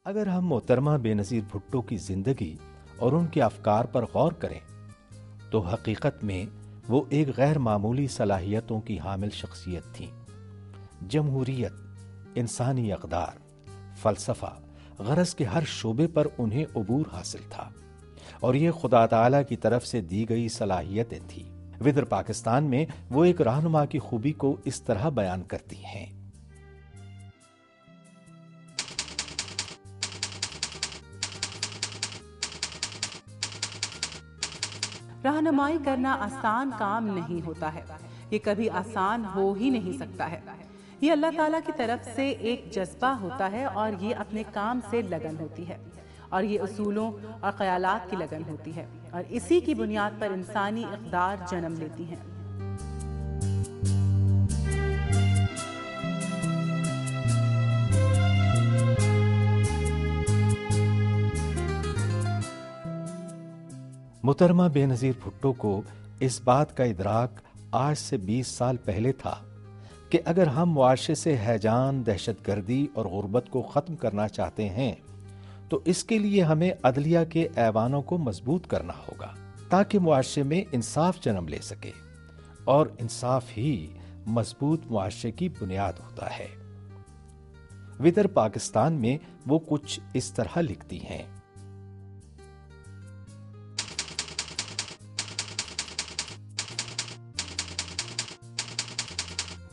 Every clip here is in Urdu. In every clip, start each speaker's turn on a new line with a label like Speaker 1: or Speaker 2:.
Speaker 1: اگر ہم محترمہ بے نظیر بھٹو کی زندگی اور ان کے افکار پر غور کریں تو حقیقت میں وہ ایک غیر معمولی صلاحیتوں کی حامل شخصیت تھیں۔ جمہوریت، انسانی اقدار، فلسفہ، غرض کے ہر شعبے پر انہیں عبور حاصل تھا، اور یہ خدا تعالیٰ کی طرف سے دی گئی صلاحیتیں تھیں۔ ودر پاکستان میں وہ ایک رہنما کی خوبی کو اس طرح بیان کرتی ہیں:
Speaker 2: رہنمائی کرنا آسان کام نہیں ہوتا ہے، یہ کبھی آسان ہو ہی نہیں سکتا ہے۔ یہ اللہ تعالیٰ کی طرف سے ایک جذبہ ہوتا ہے، اور یہ اپنے کام سے لگن ہوتی ہے، اور یہ اصولوں اور خیالات کی لگن ہوتی ہے، اور اسی کی بنیاد پر انسانی اقدار جنم لیتی ہیں۔
Speaker 1: محترمہ بے نظیر بھٹو کو اس بات کا ادراک آج سے 20 سال پہلے تھا کہ اگر ہم معاشرے سے ہیجان، دہشت گردی اور غربت کو ختم کرنا چاہتے ہیں تو اس کے لیے ہمیں عدلیہ کے ایوانوں کو مضبوط کرنا ہوگا تاکہ معاشرے میں انصاف جنم لے سکے، اور انصاف ہی مضبوط معاشرے کی بنیاد ہوتا ہے۔ ودر پاکستان میں وہ کچھ اس طرح لکھتی ہیں: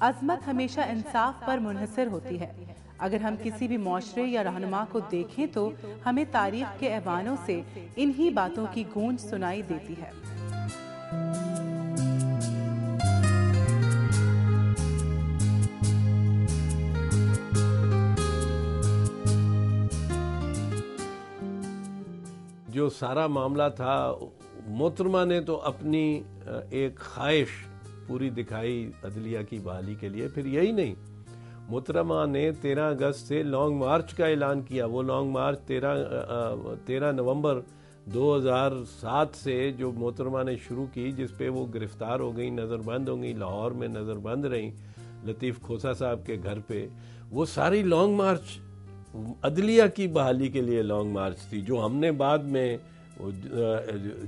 Speaker 2: عظمت ہمیشہ انصاف پر منحصر ہوتی ہے۔ اگر ہم کسی بھی معاشرے یا رہنما کو دیکھیں تو ہمیں تاریخ کے ایوانوں سے انہی باتوں کی گونج سنائی دیتی ہے۔
Speaker 3: جو سارا معاملہ تھا، محترمہ نے تو اپنی ایک خواہش پوری دکھائی عدلیہ کی بحالی کے لیے۔ پھر یہی نہیں، محترمہ نے 13 اگست سے لانگ مارچ کا اعلان کیا۔ وہ لانگ مارچ 13 نومبر 2007 سے جو محترمہ نے شروع کی، جس پہ وہ گرفتار ہو گئی، نظر بند ہو گئی، لاہور میں نظر بند رہیں لطیف کھوسہ صاحب کے گھر پہ، وہ ساری لانگ مارچ عدلیہ کی بحالی کے لیے لانگ مارچ تھی، جو ہم نے بعد میں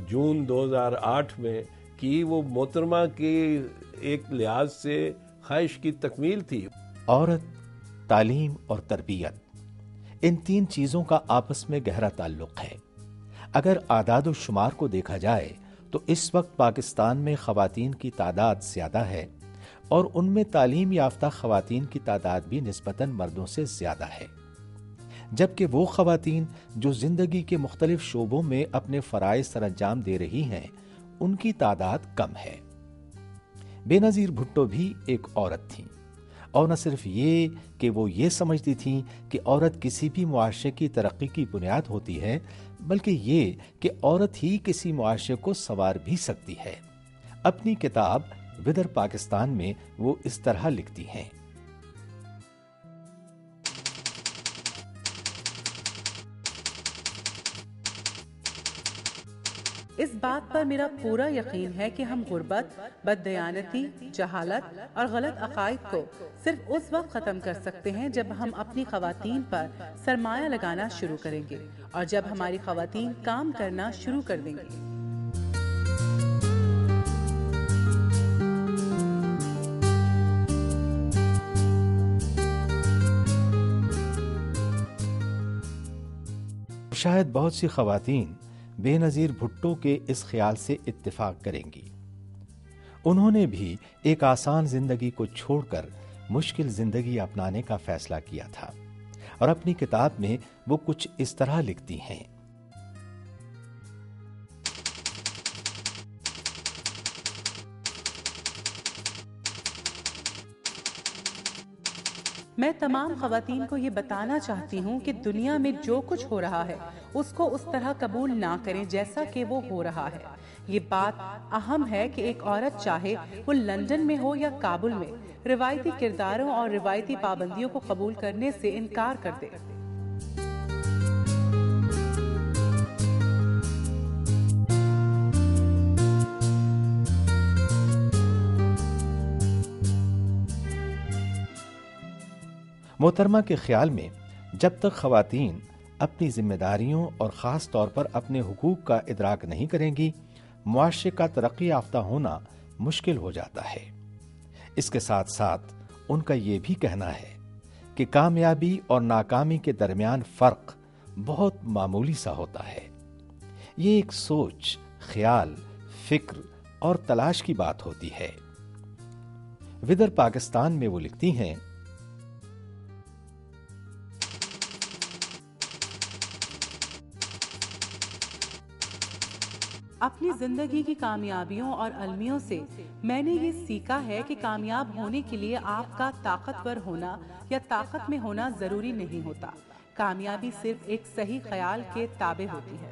Speaker 3: جون 2008 میں کی۔ وہ محترمہ کی ایک لحاظ سے خواہش کی تکمیل تھی۔
Speaker 1: عورت، تعلیم اور تربیت، ان 3 چیزوں کا آپس میں گہرا تعلق ہے۔ اگر اعداد و شمار کو دیکھا جائے تو اس وقت پاکستان میں خواتین کی تعداد زیادہ ہے، اور ان میں تعلیم یافتہ خواتین کی تعداد بھی نسبتاً مردوں سے زیادہ ہے، جبکہ وہ خواتین جو زندگی کے مختلف شعبوں میں اپنے فرائض سر انجام دے رہی ہیں، ان کی تعداد کم ہے۔ بے نظیر بھٹو بھی ایک عورت تھیں، اور نہ صرف یہ کہ وہ یہ سمجھتی تھیں کہ عورت کسی بھی معاشرے کی ترقی کی بنیاد ہوتی ہے، بلکہ یہ کہ عورت ہی کسی معاشرے کو سنوار بھی سکتی ہے۔ اپنی کتاب ودر پاکستان میں وہ اس طرح لکھتی ہیں:
Speaker 2: اس بات پر میرا پورا یقین ہے کہ ہم غربت، بددیانتی، جہالت اور غلط عقائد کو صرف اس وقت ختم کر سکتے ہیں جب ہم اپنی خواتین پر سرمایہ لگانا شروع کریں گے، اور جب ہماری خواتین کام کرنا شروع کر دیں گی۔
Speaker 1: شاید بہت سی خواتین بے نظیر بھٹو کے اس خیال سے اتفاق کریں گی۔ انہوں نے بھی ایک آسان زندگی کو چھوڑ کر مشکل زندگی اپنانے کا فیصلہ کیا تھا، اور اپنی کتاب میں وہ کچھ اس طرح لکھتی ہیں:
Speaker 2: میں تمام خواتین کو یہ بتانا چاہتی ہوں کہ دنیا میں جو کچھ ہو رہا ہے اس کو اس طرح قبول نہ کریں جیسا کہ وہ ہو رہا ہے۔ یہ بات اہم ہے کہ ایک عورت چاہے وہ لندن میں ہو یا کابل میں، روایتی کرداروں اور روایتی پابندیوں کو قبول کرنے سے انکار کر دے۔
Speaker 1: محترمہ کے خیال میں جب تک خواتین اپنی ذمہ داریوں اور خاص طور پر اپنے حقوق کا ادراک نہیں کریں گی، معاشرے کا ترقی یافتہ ہونا مشکل ہو جاتا ہے۔ اس کے ساتھ ساتھ ان کا یہ بھی کہنا ہے کہ کامیابی اور ناکامی کے درمیان فرق بہت معمولی سا ہوتا ہے۔ یہ ایک سوچ، خیال، فکر اور تلاش کی بات ہوتی ہے۔ ودر پاکستان میں وہ لکھتی ہیں،
Speaker 2: اپنی زندگی کی کامیابیوں اور المیوں سے میں نے یہ سیکھا ہے کہ کامیاب ہونے کے لیے آپ کا طاقتور ہونا یا طاقت میں ہونا ضروری نہیں ہوتا۔ کامیابی صرف ایک صحیح خیال کے تابع ہوتی ہے۔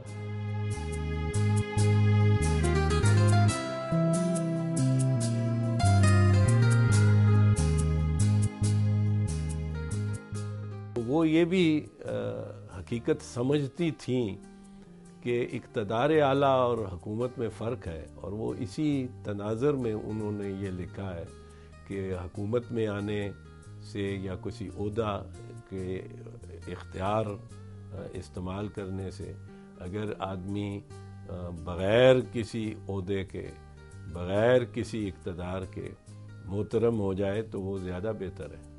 Speaker 3: وہ یہ بھی حقیقت سمجھتی تھیں کہ اقتدار اعلیٰ اور حکومت میں فرق ہے، اور وہ اسی تناظر میں انہوں نے یہ لکھا ہے کہ حکومت میں آنے سے یا کسی عہدہ کے اختیار استعمال کرنے سے اگر آدمی بغیر کسی عہدے کے، بغیر کسی اقتدار کے محترم ہو جائے تو وہ زیادہ بہتر ہے۔